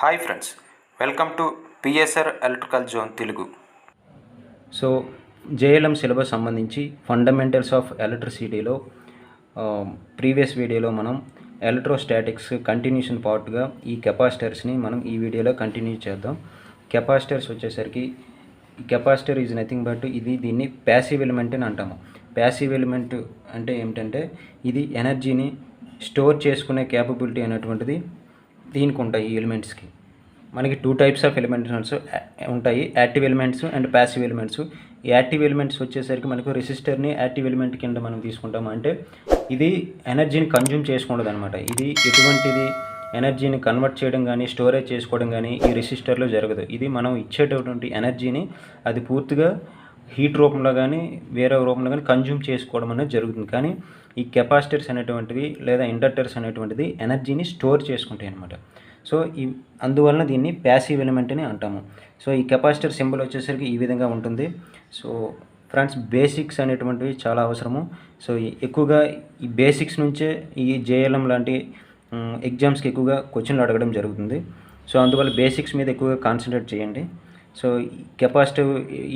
Hi friends, welcome to PSR electrical zone Telugu. So JLM syllabus సంబంధించి fundamentals of ఎలక్ట్రిసిటీలో previous వీడియోలో మనం electrostatics continuation పార్ట్గా ఈ కెపాసిటర్స్ని మనం ఈ వీడియోలో కంటిన్యూ చేద్దాం. కెపాసిటర్స్ వచ్చేసరికి కెపాసిటర్ ఈజ్ నథింగ్ బట్ దీన్ని ప్యాసివ్ ఎలిమెంట్ అని అంటాము. ప్యాసివ్ ఎలిమెంట్ అంటే ఏమిటంటే ఇది ఎనర్జీని స్టోర్ చేసుకునే క్యాపబిలిటీ అనేటువంటిది దీనికి ఉంటాయి. ఈ ఎలిమెంట్స్కి మనకి టూ టైప్స్ ఆఫ్ ఎలిమెంట్స్ ఉంటాయి, active elements and passive elements. ఈ యాక్టివ్ ఎలిమెంట్స్ వచ్చేసరికి మనకు రెసిస్టర్ని యాక్టివ్ ఎలిమెంట్ కింద మనం తీసుకుంటాము. అంటే ఇది ఎనర్జీని కన్జ్యూమ్ చేసుకుంటుంది అనమాట. ఇది ఎటువంటిది ఎనర్జీని కన్వర్ట్ చేయడం కానీ స్టోరేజ్ చేసుకోవడం కానీ ఈ రెసిస్టర్లో జరగదు. ఇది మనం ఇచ్చేటటువంటి ఎనర్జీని అది పూర్తిగా హీట్ రూపంలో కానీ వేరే రూపంలో కానీ కన్జ్యూమ్ చేసుకోవడం అనేది జరుగుతుంది. కానీ ఈ కెపాసిటర్స్ అనేటువంటివి లేదా ఇండక్టర్స్ అనేటువంటిది ఎనర్జీని స్టోర్ చేసుకుంటాయి అన్నమాట. సో అందువలన దీన్ని ప్యాసివ్ ఎలిమెంట్ అని అంటాము. సో ఈ కెపాసిటర్ సింబల్ వచ్చేసరికి ఈ విధంగా ఉంటుంది. సో ఫ్రెండ్స్, బేసిక్స్ అనేటువంటివి చాలా అవసరము. సో ఎక్కువగా ఈ బేసిక్స్ నుంచే ఈ జేఎల్ఎం లాంటి ఎగ్జామ్స్కి ఎక్కువగా క్వశ్చన్లు అడగడం జరుగుతుంది. సో అందువల్ల బేసిక్స్ మీద ఎక్కువగా కాన్సన్ట్రేట్ చేయండి. సో కెపాసిటివ్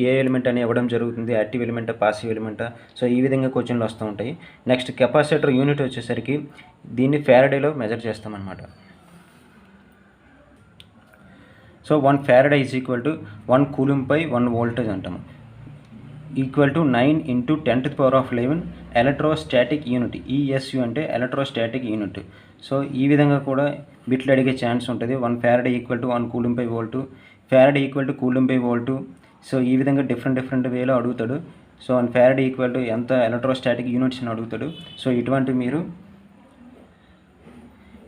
ఏ ఎలిమెంట్ అని ఇవ్వడం జరుగుతుంది, యాక్టివ్ ఎలిమెంటా పాసివ్ ఎలిమెంటా, సో ఈ విధంగా క్వశ్చన్లు వస్తూ ఉంటాయి. నెక్స్ట్ కెపాసిటర్ యూనిట్ వచ్చేసరికి దీన్ని ఫారడేలో మెజర్ చేస్తామన్నమాట. So 1 faraday is equal to 1 coulomb by 1 voltage అంటాము. Equal to 9 × 10⁻11 electrostatic unit. ESU అంటే ఎలక్ట్రోస్టాటిక్ యూనిట్. సో ఈ విధంగా కూడా బిట్లు అడిగే ఛాన్స్ ఉంటుంది. 1 Faraday equal to 1 coulomb by volt, Faraday equal to coulomb by volt. So ఈ విధంగా డిఫరెంట్ వేలో అడుగుతాడు. సో 1 ఫారడే ఈక్వల్ టు ఎంత ఎలక్ట్రోస్టాటిక్ యూనిట్స్ అని అడుగుతాడు. సో ఇటువంటి మీరు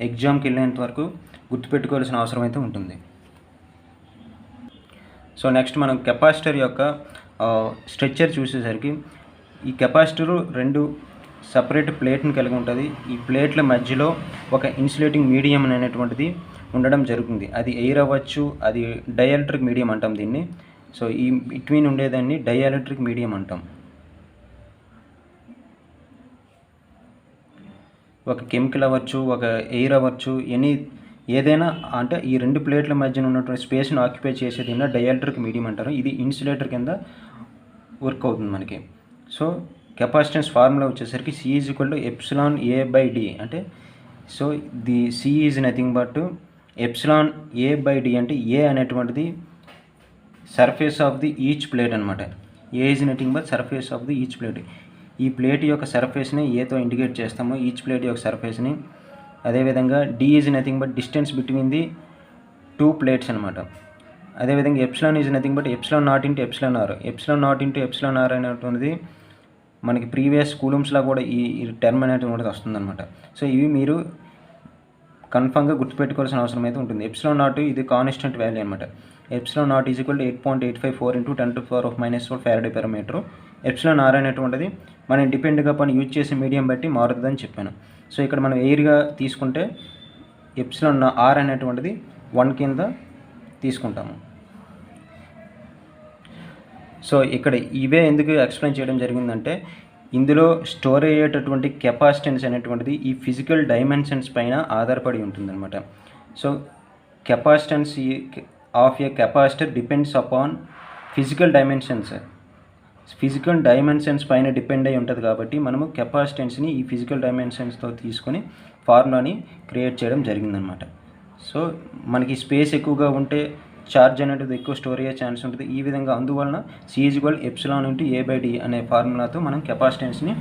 ఎగ్జామ్కి వెళ్ళేంత వరకు గుర్తుపెట్టుకోవాల్సిన అవసరం అయితే ఉంటుంది. సో నెక్స్ట్ మనం కెపాసిటర్ యొక్క స్ట్రక్చర్ చూసేసరికి ఈ కెపాసిటర్ 2 సపరేట్ ప్లేట్ని కలిగి ఉంటుంది. ఈ ప్లేట్ల మధ్యలో ఒక ఇన్సులేటింగ్ మీడియం అనేటువంటిది ఉండడం జరుగుతుంది. అది ఎయిర్ అవ్వచ్చు, అది డైఎలక్ట్రిక్ మీడియం అంటాం దీన్ని. సో ఈ బిట్వీన్ ఉండేదాన్ని డైఎలక్ట్రిక్ మీడియం అంటాం. ఒక కెమికల్ అవ్వచ్చు, ఒక ఎయిర్ అవ్వచ్చు, ఏదైనా అంటే ఈ 2 ప్లేట్ల మధ్యన ఉన్నటువంటి స్పేస్ని ఆక్యుపై చేసేది డైఎలక్ట్రిక్ మీడియం అంటారు. ఇది ఇన్సులేటర్ కింద వర్క్ అవుతుంది మనకి. సో కెపాసిటెన్స్ ఫార్ములా వచ్చేసరికి C is equal to epsilon A/D. అంటే so the C is nothing but epsilon A/D. అంటే ఏ అనేటువంటిది surface of the each plate అనమాట. A is nothing but surface of the each plate. ఈ plate యొక్క సర్ఫేస్ని ఏతో indicate చేస్తాము, each plate యొక్క సర్ఫేస్ని. అదేవిధంగా D is nothing but distance between the 2 plates అనమాట. అదేవిధంగా epsilon is nothing but epsilon naught into epsilon r. Epsilon naught into epsilon r అనేటువంటిది మనకి ప్రీవియస్ కూలమ్స్లో కూడా ఈ టర్మ్ అనేటువంటిది వస్తుందన్నమాట. సో ఇవి మీరు కన్ఫామ్గా గుర్తుపెట్టుకోవాల్సిన అవసరం అయితే ఉంటుంది. ఎప్సిలాన్ నాట్ ఇది కాన్స్టెంట్ వాల్యూ అనమాట. Epsilon naught is equal to 8.854 × 10⁻⁻⁴ Faraday per metre. Epsilon r అనేటువంటిది మనం డిపెండ్గా పని యూజ్ చేసే మీడియం బట్టి మారుతుందని చెప్పాను. సో ఇక్కడ మనం ఎయిర్గా తీసుకుంటే ఎప్సిలాన్ ఆర్ అనేటువంటిది 1 కింద తీసుకుంటాము. సో ఇక్కడ ఇవే ఎందుకు ఎక్స్ప్లెయిన్ చేయడం జరిగిందంటే ఇందులో స్టోర్ అయ్యేటటువంటి కెపాసిటెన్స్ అనేటువంటిది ఈ ఫిజికల్ డైమెన్షన్స్ పైన ఆధారపడి ఉంటుందన్నమాట. So capacitance of A capacitor depends upon physical dimensions పైన డిపెండ్ అయి ఉంటుంది. కాబట్టి మనము కెపాసిటెన్స్ని ఈ ఫిజికల్ డైమెన్షన్స్తో తీసుకొని ఫార్ములాని క్రియేట్ చేయడం జరిగిందనమాట. సో మనకి స్పేస్ ఎక్కువగా ఉంటే ఛార్జ్ అనేది ఎక్కువ స్టోర్ అయ్యే ఛాన్స్ ఉంటుంది. ఈ విధంగా అందువలన C is equal epsilon into A/D అనే ఫార్ములాతో మనం కెపాసిటెన్స్ని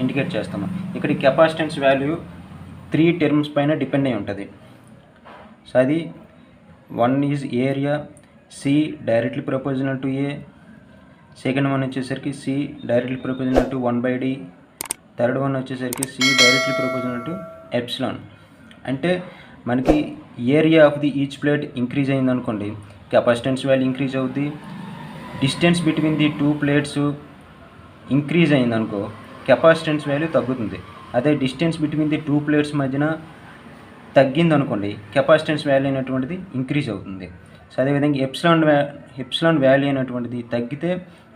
ఇండికేట్ చేస్తాము. ఇక్కడ ఈ కెపాసిటెన్స్ వాల్యూ 3 టర్మ్స్ పైన డిపెండ్ అయి ఉంటుంది. సో అది 1 is area, C directly proportional to A, second one వచ్చేసరికి C directly proportional to 1/D, third one వచ్చేసరికి C directly proportional to epsilon. అంటే మనకి area of the each plate increase అయింది అనుకోండి, కెపాసిటెన్స్ వాల్యూ ఇంక్రీజ్ అవుద్ది. Distance between the 2 plates increase అయింది అనుకో, capacitance value తగ్గుతుంది. అదే డిస్టెన్స్ బిట్వీన్ ది 2 ప్లేట్స్ మధ్యన తగ్గింది అనుకోండి, కెపాసిటెన్స్ వాల్యూ అనేటువంటిది ఇంక్రీజ్ అవుతుంది. సో అదేవిధంగా ఎప్సిలాన్ వాల్యూ అనేటువంటిది తగ్గితే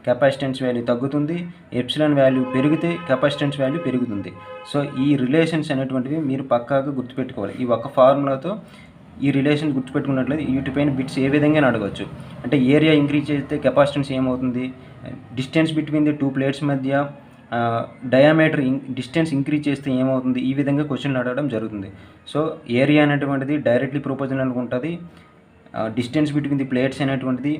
కెపాసిటెన్స్ వాల్యూ తగ్గుతుంది, ఎప్సిలాన్ వాల్యూ పెరిగితే కెపాసిటెన్స్ వాల్యూ పెరుగుతుంది. సో ఈ రిలేషన్స్ అనేటువంటివి మీరు పక్కాగా గుర్తుపెట్టుకోవాలి. ఈ ఒక్క ఫార్ములాతో ఈ రిలేషన్ గుర్తుపెట్టుకున్నట్లయితే వీటిపైన బిట్స్ ఏ విధంగా అడగవచ్చు. అంటే ఏరియా ఇంక్రీజ్ చేస్తే కెపాసిటెన్స్ ఏమవుతుంది, distance between the two plates మధ్య డయామీటర్ డిస్టెన్స్ ఇంక్రీజ్ చేస్తే ఏమవుతుంది, ఈ విధంగా క్వశ్చన్లు అడగడం జరుగుతుంది. సో ఏరియా అనేటువంటిది డైరెక్ట్లీ ప్రపోజనల్గా ఉంటుంది, డిస్టెన్స్ బిట్వీన్ ది ప్లేట్స్ అనేటువంటిది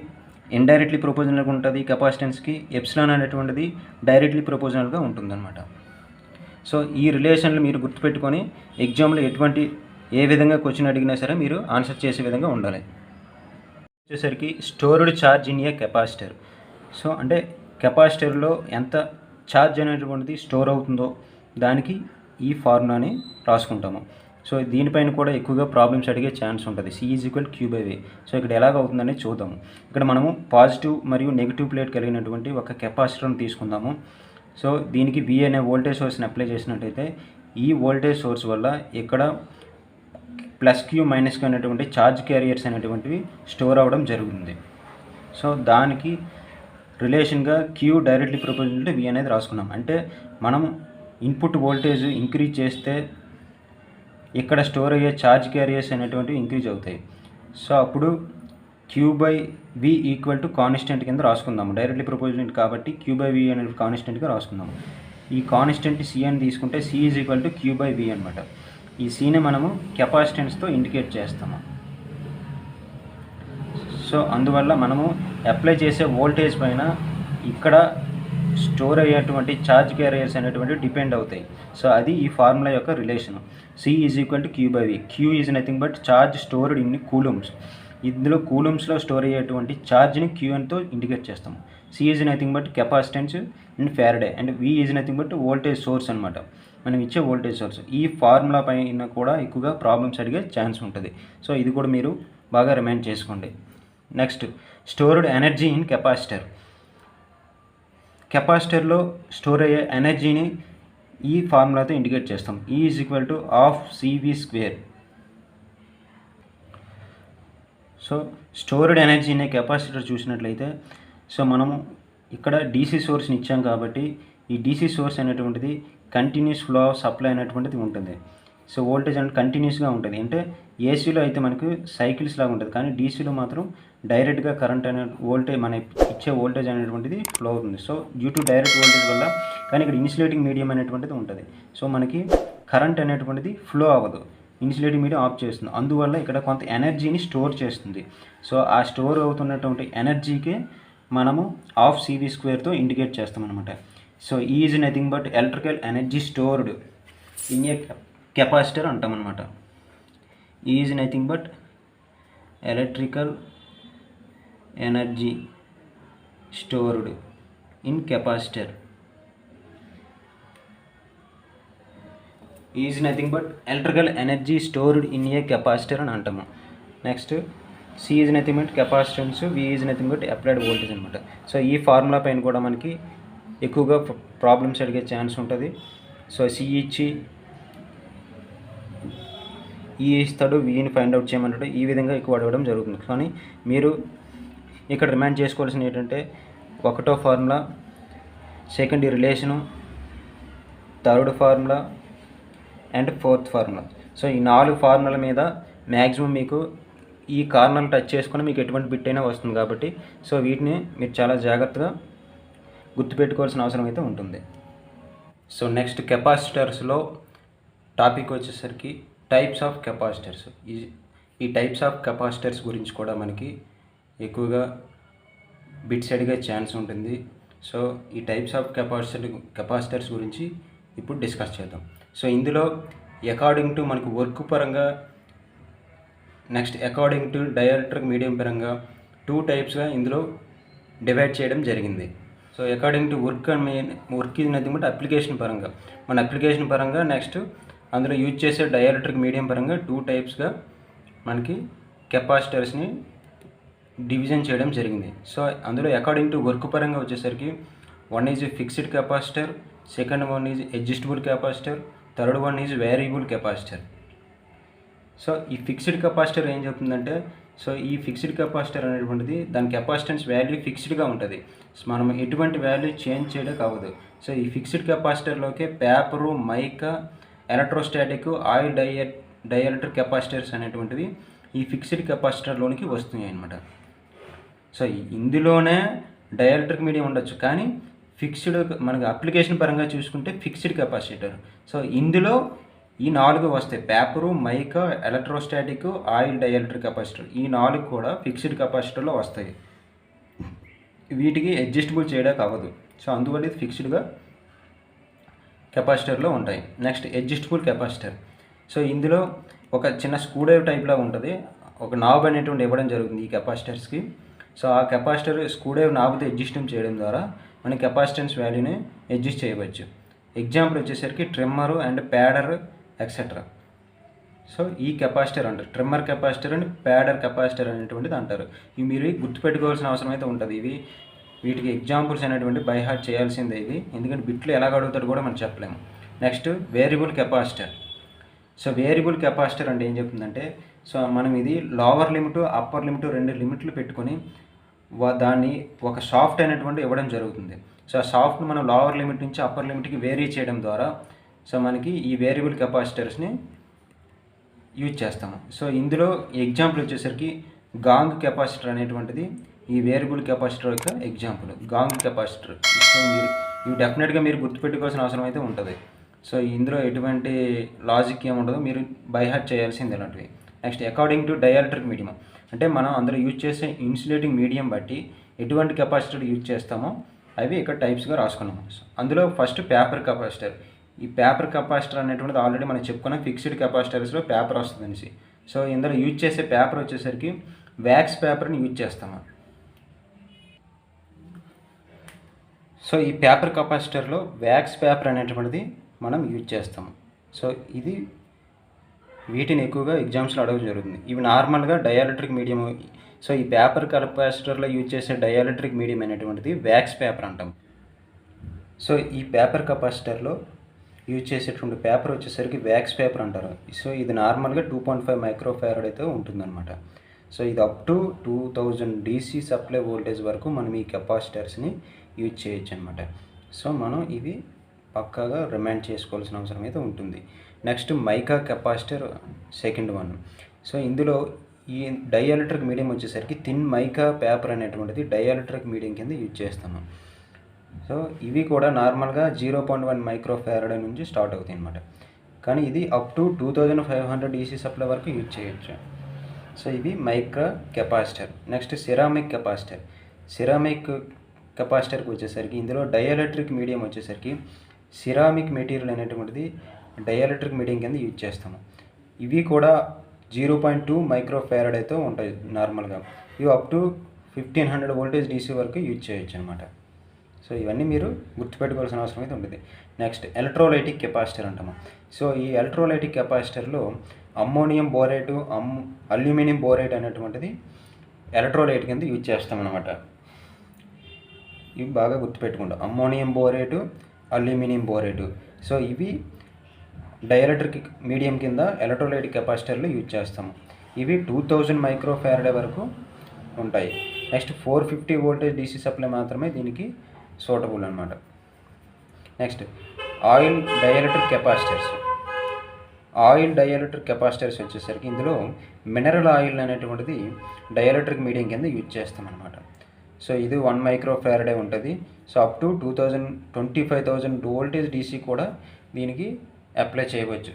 ఇండైరెక్ట్లీ ప్రపోజనల్గా ఉంటుంది, కెపాసిటెన్స్కి ఎప్సిలాన్ అనేటువంటిది డైరెక్ట్లీ ప్రపోజనల్గా ఉంటుందన్నమాట. సో ఈ రిలేషన్లు మీరు గుర్తుపెట్టుకొని ఎగ్జామ్లో ఏ విధంగా క్వశ్చన్ అడిగినా సరే మీరు ఆన్సర్ చేసే విధంగా ఉండాలి. వచ్చేసరికి stored charge in a capacitor. So అంటే కెపాసిటర్లో ఎంత ఛార్జ్ అనేటువంటిది స్టోర్ అవుతుందో దానికి ఈ ఫార్ములాని రాసుకుంటాము. సో దీనిపైన కూడా ఎక్కువగా ప్రాబ్లమ్స్ అడిగే ఛాన్స్ ఉంటుంది. C=Q/V. సో ఇక్కడ ఎలాగ అవుతుందని చూద్దాము. ఇక్కడ మనము పాజిటివ్ మరియు నెగిటివ్ ప్లేట్ కలిగినటువంటి ఒక కెపాసిటర్ని తీసుకుందాము. సో దీనికి V అనే వోల్టేజ్ సోర్స్ని అప్లై చేసినట్టయితే ఈ వోల్టేజ్ సోర్స్ వల్ల ఇక్కడ +Q -Q అనేటువంటి ఛార్జ్ క్యారియర్స్ అనేటువంటివి స్టోర్ అవ్వడం జరుగుతుంది. సో దానికి రిలేషన్గా Q directly proposal to V అనేది రాసుకున్నాం. అంటే మనం ఇన్పుట్ వోల్టేజ్ ఇంక్రీజ్ చేస్తే ఇక్కడ స్టోర్ అయ్యే ఛార్జ్ క్యారియర్స్ అనేటువంటివి ఇంక్రీజ్ అవుతాయి. సో అప్పుడు Q/V ఈక్వల్ టు కాన్స్టెంట్ కింద రాసుకుందాము. డైరెక్ట్లీ ప్రపోజనల్ కాబట్టి Q/V అనేది కాన్స్టెంట్గా రాసుకుందాము. ఈ కాన్స్టెంట్ C అని తీసుకుంటే C=Q/V అనమాట. ఈ Cని మనము కెపాసిటెన్స్తో ఇండికేట్ చేస్తాము. సో అందువల్ల మనము అప్లై చేసే వోల్టేజ్ పైన ఇక్కడ స్టోర్ అయ్యేటువంటి ఛార్జ్ క్యారియర్స్ అనేటువంటివి డిపెండ్ అవుతాయి. సో అది ఈ ఫార్ములా యొక్క relation. C=Q/V. Q is nothing but charge stored in coulombs. ఇందులో కూలమ్స్లో స్టోర్ అయ్యేటువంటి ఛార్జ్ని Qతో ఇండికేట్ చేస్తాము. C is nothing but capacitance in Faraday and V is nothing but voltage source అనమాట, మనం ఇచ్చే వోల్టేజ్ సోర్స్. ఈ ఫార్ములా పైన కూడా ఎక్కువగా ప్రాబ్లమ్స్ అడిగే ఛాన్స్ ఉంటుంది. సో ఇది కూడా మీరు బాగా రిమైండ్ చేసుకోండి. Next stored energy in capacitor. కెపాసిటర్లో స్టోర్ అయ్యే ఎనర్జీని ఈ ఫార్ములాతో ఇండికేట్ చేస్తాం. E=12CV². సో స్టోర్డ్ ఎనర్జీ అనే కెపాసిటర్ చూసినట్లయితే సో మనము ఇక్కడ DC సోర్స్ని ఇచ్చాం కాబట్టి ఈ DC సోర్స్ అనేటువంటిది కంటిన్యూస్ ఫ్లో ఆఫ్ సప్లై అనేటువంటిది ఉంటుంది. సో వోల్టేజ్ అంటే కంటిన్యూస్గా ఉంటుంది. అంటే ఏసీలో అయితే మనకు సైకిల్స్ లాగా ఉంటుంది, కానీ డీసీలో మాత్రం డైరెక్ట్గా కరెంట్ అనే వోల్టేజ్ మన ఇచ్చే వోల్టేజ్ అనేటువంటిది ఫ్లో అవుతుంది. So due to direct voltage వల్ల, కానీ ఇక్కడ ఇన్సులేటింగ్ మీడియం అనేటువంటిది ఉంటుంది. సో మనకి కరెంట్ అనేటువంటిది ఫ్లో అవ్వదు, ఇన్సులేటింగ్ మీడియం ఆఫ్ చేస్తుంది. అందువల్ల ఇక్కడ కొంత ఎనర్జీని స్టోర్ చేస్తుంది. సో ఆ స్టోర్ అవుతున్నటువంటి ఎనర్జీకి మనము ½ CV²తో ఇండికేట్ చేస్తామన్నమాట. So E is nothing but electrical energy stored in a capacitor అంటామన్నమాట. Is nothing but electrical energy stored in capacitor. Is nothing but electrical energy stored in a capacitor అని అంటాము. Next C is nothing but capacitance, V is nothing but applied voltage అనమాట. So ఈ formula పైన కూడా మనకి ఎక్కువగా problems అడిగే chance ఉంటుంది. సో C ఇచ్చి E ఇస్తాడు, Vని ఫైండ్ అవుట్ చేయమంటాడు. ఈ విధంగా ఎక్కువ అడగడం జరుగుతుంది. కానీ మీరు ఇక్కడ రిమైండ్ చేసుకోవాల్సింది ఏంటంటే, ఒకటో formula, second relation, third formula and fourth formula. So ఈ 4 ఫార్ములా మీద మ్యాక్సిమం మీకు ఈ కార్నర్ టచ్ చేసుకుని మీకు ఎటువంటి బిట్ అయినా వస్తుంది కాబట్టి సో వీటిని మీరు చాలా జాగ్రత్తగా గుర్తుపెట్టుకోవాల్సిన అవసరం అయితే ఉంటుంది. సో నెక్స్ట్ కెపాసిటర్స్లో టాపిక్ వచ్చేసరికి టైప్స్ ఆఫ్ కెపాసిటర్స్. ఈ టైప్స్ ఆఫ్ కెపాసిటర్స్ గురించి కూడా మనకి ఎక్కువగా బిట్స్ అడిగే ఛాన్స్ ఉంటుంది. సో ఈ టైప్స్ ఆఫ్ కెపాసిటర్స్ గురించి ఇప్పుడు డిస్కస్ చేద్దాం. సో ఇందులో అకార్డింగ్ టు మనకు వర్క్ పరంగా, next according to dielectric medium పరంగా 2 టైప్స్గా ఇందులో డివైడ్ చేయడం జరిగింది. సో అకార్డింగ్ టు వర్క్ ఇది నథింగ్ బట్ అప్లికేషన్ పరంగా, మన అప్లికేషన్ పరంగా, నెక్స్ట్ అందులో యూజ్ చేసే డైఎలక్ట్రిక్ మీడియం పరంగా 2 టైప్స్గా మనకి కెపాసిటర్స్ని డివిజన్ చేయడం జరిగింది. సో అందులో అకార్డింగ్ టు వర్క్ పరంగా వచ్చేసరికి 1 is fixed capacitor, second 1 is adjustable capacitor, third 1 is variable capacitor. So ఈ ఫిక్స్డ్ కెపాసిటర్ ఏం చెప్తుందంటే, సో ఈ ఫిక్స్డ్ కెపాసిటర్ అనేటువంటిది దాని కెపాసిటెన్స్ వాల్యూ ఫిక్స్డ్గా ఉంటుంది. సో మనం ఎటువంటి వాల్యూ చేంజ్ చేయడం కావదు. సో ఈ ఫిక్స్డ్ కెపాసిటర్లోకి paper, mica, electrostatic, oil dielectric capacitors అనేటువంటివి ఈ ఫిక్స్డ్ కెపాసిటర్లోనికి వస్తున్నాయి అన్నమాట. సో ఇందులోనే డైఎలక్ట్రిక్ మీడియం ఉండొచ్చు, కానీ ఫిక్స్డ్ మనకి అప్లికేషన్ పరంగా చూసుకుంటే ఫిక్స్డ్ కెపాసిటర్. సో ఇందులో ఈ 4 వస్తాయి: paper, mica, electrostatic, oil dielectric capacitor. ఈ 4 కూడా ఫిక్స్డ్ కెపాసిటర్లో వస్తాయి. వీటికి అడ్జస్టబుల్ చేయడానికి అవ్వదు. సో అందువల్ల ఇది ఫిక్స్డ్గా కెపాసిటర్లో ఉంటాయి. Next adjustable capacitor. సో ఇందులో ఒక చిన్న స్క్రూడ్రైవ్ టైప్లో ఉంటుంది. ఒక నాబ్ అనేటువంటి ఇవ్వడం జరుగుతుంది ఈ కెపాసిటర్స్కి. సో ఆ కెపాసిటర్ స్క్రూడ్రైవ్ నాబ్తో అడ్జస్ట్మెంట్ చేయడం ద్వారా మన కెపాసిటెన్స్ వాల్యూని అడ్జస్ట్ చేయవచ్చు. ఎగ్జాంపుల్ వచ్చేసరికి ట్రిమ్మరు అండ్ ప్యాడర్ ఎక్సెట్రా. సో ఈ కెపాసిటర్ అంటారు ట్రిమ్మర్ కెపాసిటర్ అండ్ ప్యాడర్ కెపాసిటర్ అనేటువంటిది అంటారు. ఇవి మీరు గుర్తుపెట్టుకోవాల్సిన అవసరం అయితే ఉంటుంది. వీటికి ఎగ్జాంపుల్స్ అనేటువంటి బై హార్ట్ చేయాల్సిందే ఇవి, ఎందుకంటే బిట్లు ఎలాగ అడుగుతాడు కూడా మనం చెప్పలేము. Next variable capacitor. So variable capacitor అంటే ఏం చెప్తుందంటే, సో మనం ఇది లోవర్ లిమిట్, అప్పర్ లిమిట్ 2 లిమిట్లు పెట్టుకొని దాన్ని ఒక సాఫ్ట్ అనేటువంటి ఇవ్వడం జరుగుతుంది. సో ఆ సాఫ్ట్ని మనం లోవర్ లిమిట్ నుంచి అప్పర్ లిమిట్కి వేరీ చేయడం ద్వారా సో మనకి ఈ వేరియబుల్ కెపాసిటర్స్ని యూజ్ చేస్తాము. సో ఇందులో ఎగ్జాంపుల్ వచ్చేసరికి గాంగ్ కెపాసిటర్ అనేటువంటిది ఈ వేరియబుల్ కెపాసిటర్ యొక్క ఎగ్జాంపుల్, గాంగ్ కెపాసిటర్. సో ఇవి డెఫినెట్గా మీరు గుర్తుపెట్టుకోవాల్సిన అవసరం అయితే ఉంటుంది. సో ఇందులో ఎటువంటి లాజిక్ ఏముండదు, మీరు బై హార్ట్ చేయాల్సింది ఇలాంటివి. Next according to dielectric medium, అంటే మనం అందులో యూజ్ చేసే ఇన్సులేటింగ్ మీడియం బట్టి ఎటువంటి కెపాసిటర్ యూజ్ చేస్తామో అవి ఇక్కడ టైప్స్గా రాసుకున్నాము. అందులో ఫస్ట్ పేపర్ కెపాసిటర్. ఈ పేపర్ కెపాసిటర్ అనేటువంటిది ఆల్రెడీ మనం చెప్పుకున్నాం, ఫిక్స్డ్ కెపాసిటర్స్లో పేపర్ వస్తుంది అనేసి. సో ఇందులో యూజ్ చేసే పేపర్ వచ్చేసరికి వ్యాక్స్ పేపర్ని యూజ్ చేస్తాము. సో ఈ పేపర్ కెపాసిటర్లో వ్యాక్స్ పేపర్ అనేటువంటిది మనం యూజ్ చేస్తాము. సో వీటిని ఎక్కువగా ఎగ్జామ్స్లో అడగడం జరుగుతుంది. ఇవి నార్మల్గా డైఎలక్ట్రిక్ మీడియం. సో ఈ పేపర్ కెపాసిటర్లో యూజ్ చేసే డైఎలక్ట్రిక్ మీడియం అనేటువంటిది వ్యాక్స్ పేపర్ అంటాం. సో ఈ పేపర్ కెపాసిటర్లో యూజ్ చేసేటువంటి పేపర్ వచ్చేసరికి వ్యాక్స్ పేపర్ అంటారు. సో ఇది నార్మల్గా 2.5 మైక్రోఫారడ్ అయితే ఉంటుందన్నమాట. సో ఇది up to 2000 DC supply voltage వరకు మనం ఈ కెపాసిటర్స్ని యూజ్ చేయొచ్చు అనమాట. సో మనం ఇవి పక్కాగా రిమైండ్ చేసుకోవాల్సిన అవసరం అయితే ఉంటుంది. Next mica capacitor second one. So ఇందులో ఈ డైఎలక్ట్రిక్ మీడియం వచ్చేసరికి థిన్ మైకా పేపర్ అనేటువంటిది డైఎలక్ట్రిక్ మీడియం కింద యూజ్ చేస్తాము. సో ఇవి కూడా నార్మల్గా 0.1 మైక్రోఫారడ్ నుంచి స్టార్ట్ అవుతాయి అన్నమాట. కానీ ఇది అప్ టు 2500 DC సప్లై వరకు యూజ్ చేయొచ్చు. సో ఇవి micro capacitor. Next ceramic capacitor. Ceramic కెపాసిటర్కి వచ్చేసరికి ఇందులో డైఎలక్ట్రిక్ మీడియం వచ్చేసరికి సిరామిక్ మెటీరియల్ అనేటువంటిది డైఎలక్ట్రిక్ మీడియం కింద యూజ్ చేస్తాము. ఇవి కూడా 0.2 మైక్రోఫారడ్ అయితే ఉంటాయి నార్మల్గా. ఇవి అప్ టు 1500 వోల్టేజ్ DC వరకు యూజ్ చేయొచ్చు అనమాట. సో ఇవన్నీ మీరు గుర్తుపెట్టుకోవాల్సిన అవసరం అయితే ఉంటుంది. నెక్స్ట్ ఎలక్ట్రోలైటిక్ కెపాసిటర్ అంటాము. సో ఈ ఎలక్ట్రోలైటిక్ కెపాసిటర్లో అమ్మోనియం బోరేటు, అల్యూమినియం బోరేట్ అనేటువంటిది ఎలక్ట్రోలైట్ కింద యూజ్ చేస్తామన్నమాట. ఇవి బాగా గుర్తుపెట్టుకుంటాం, అమ్మోనియం బోరేటు, అల్యూమినియం బోరేటు. సో ఇవి డైఎలక్ట్రిక్ మీడియం కింద ఎలక్ట్రోలైటిక్ కెపాసిటర్లు యూజ్ చేస్తాము. ఇవి 2000 మైక్రోఫారడ్ వరకు ఉంటాయి. నెక్స్ట్ 450 వోల్టేజ్ DC సప్లై మాత్రమే దీనికి సూటబుల్ అనమాట. Next oil dielectric capacitors. Oil dielectric capacitors వచ్చేసరికి ఇందులో మినరల్ ఆయిల్ అనేటువంటిది డైఎలక్ట్రిక్ మీడియం కింద యూజ్ చేస్తాం అనమాట. సో ఇది 1 మైక్రోఫారడే ఉంటుంది. So up to 25,000 voltage DC కూడా దీనికి అప్లై చేయవచ్చు.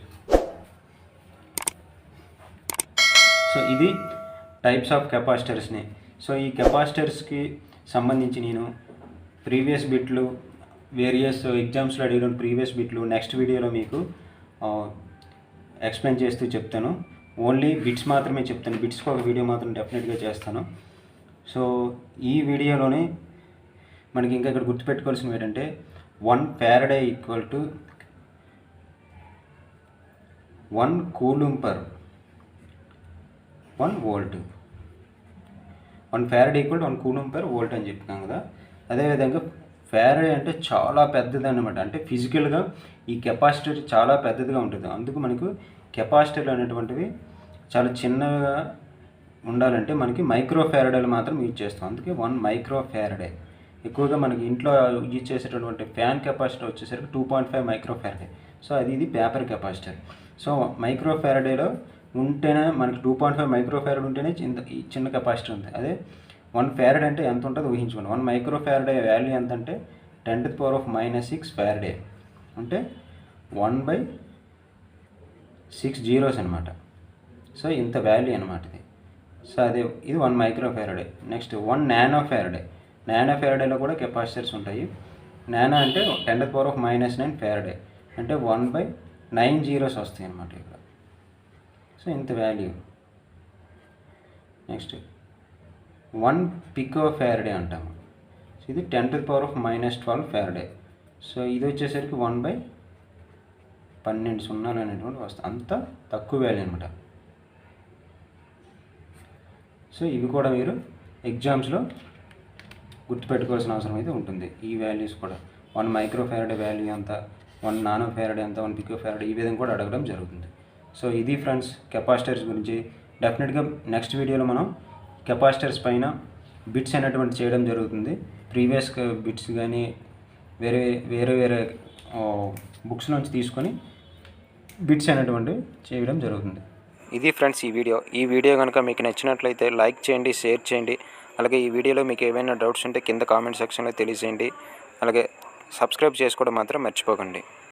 సో ఇది టైప్స్ ఆఫ్ కెపాసిటర్స్ని. సో ఈ కెపాసిటర్స్కి సంబంధించి నేను ప్రీవియస్ బిట్లు, వేరియస్ ఎగ్జామ్స్లో అడిగిన ప్రీవియస్ బిట్లు నెక్స్ట్ వీడియోలో మీకు ఎక్స్ప్లెయిన్ చేస్తూ చెప్తాను. ఓన్లీ బిట్స్ మాత్రమే చెప్తాను, బిట్స్కి ఒక వీడియో మాత్రం డెఫినెట్గా చేస్తాను. సో ఈ వీడియోలోనే మనకి ఇంకా ఇక్కడ గుర్తుపెట్టుకోవాల్సినవి ఏంటంటే 1 Faraday equal to 1 coulomb per 1 volt. 1 Faraday equal to 1 coulomb per volt అని చెప్తున్నాం కదా. అదేవిధంగా ఫారడే అంటే చాలా పెద్దది అనమాట. అంటే ఫిజికల్గా ఈ కెపాసిటర్ చాలా పెద్దదిగా ఉంటుంది. అందుకు మనకు కెపాసిటర్లు అనేటువంటివి చాలా చిన్నగా ఉండాలంటే మనకి మైక్రోఫారడేలు మాత్రం యూజ్ చేస్తాం. అందుకే 1 మైక్రోఫారడే. ఎక్కువగా మనకి ఇంట్లో యూజ్ చేసేటటువంటి ఫ్యాన్ కెపాసిటర్ వచ్చేసరికి 2.5 మైక్రోఫారడే. సో ఇది పేపర్ కెపాసిటర్. సో మైక్రోఫారడేలో ఉంటేనే మనకి 2.5 మైక్రో ఫారడ్ ఉంటేనే ఈ చిన్న కెపాసిటర్ ఉంది. అదే 1 ఫారడ్ అంటే ఎంత ఉంటుందో ఊహించుకోండి. 1 మైక్రో ఫారడ్ వాల్యూ ఎంత అంటే 10⁻⁻6 ఫారడే, అంటే 1/6 జీరోస్ అనమాట. సో ఇంత వాల్యూ అనమాట ఇది. సో అదే ఇది 1 micro faraday. Next 1 nano faraday. Nano ఫారడేలో కూడా కెపాసిటర్స్ ఉంటాయి. నానో అంటే 10⁻⁻9 ఫారడే, అంటే 1/9 జీరోస్ వస్తాయి అన్నమాట ఇక్కడ. సో ఇంత వాల్యూ. నెక్స్ట్ 1 పికో ఫారడే అంటాము. సో ఇది 10⁻⁻12 ఫారడే. సో ఇది వచ్చేసరికి 1/12 సున్నాలు అనేటువంటి వస్తుంది. అంత తక్కువ వాల్యూ అనమాట. సో ఇవి కూడా మీరు ఎగ్జామ్స్లో గుర్తుపెట్టుకోవాల్సిన అవసరం అయితే ఉంటుంది. ఈ వాల్యూస్ కూడా 1 మైక్రో ఫారడే వాల్యూ ఎంత, 1 నానో ఫారడే ఎంత, 1 పికో ఫారడే, ఈ విధంగా కూడా అడగడం జరుగుతుంది. సో ఇది ఫ్రెండ్స్ కెపాసిటర్స్ గురించి. డెఫినెట్గా నెక్స్ట్ వీడియోలో మనం కెపాసిటర్స్ పైన బిట్స్ అనేటువంటి చేయడం జరుగుతుంది. ప్రీవియస్ బిట్స్ కానీ వేరే వేరే వేరే బుక్స్ నుంచి తీసుకొని బిట్స్ అనేటువంటివి చేయడం జరుగుతుంది. ఇది ఫ్రెండ్స్ ఈ వీడియో కనుక మీకు నచ్చినట్లయితే లైక్ చేయండి, షేర్ చేయండి. అలాగే ఈ వీడియోలో మీకు ఏమైనా డౌట్స్ ఉంటే కింద కామెంట్ సెక్షన్లో తెలియజేయండి. అలాగే సబ్స్క్రైబ్ చేసుకోవడం మాత్రం మర్చిపోకండి.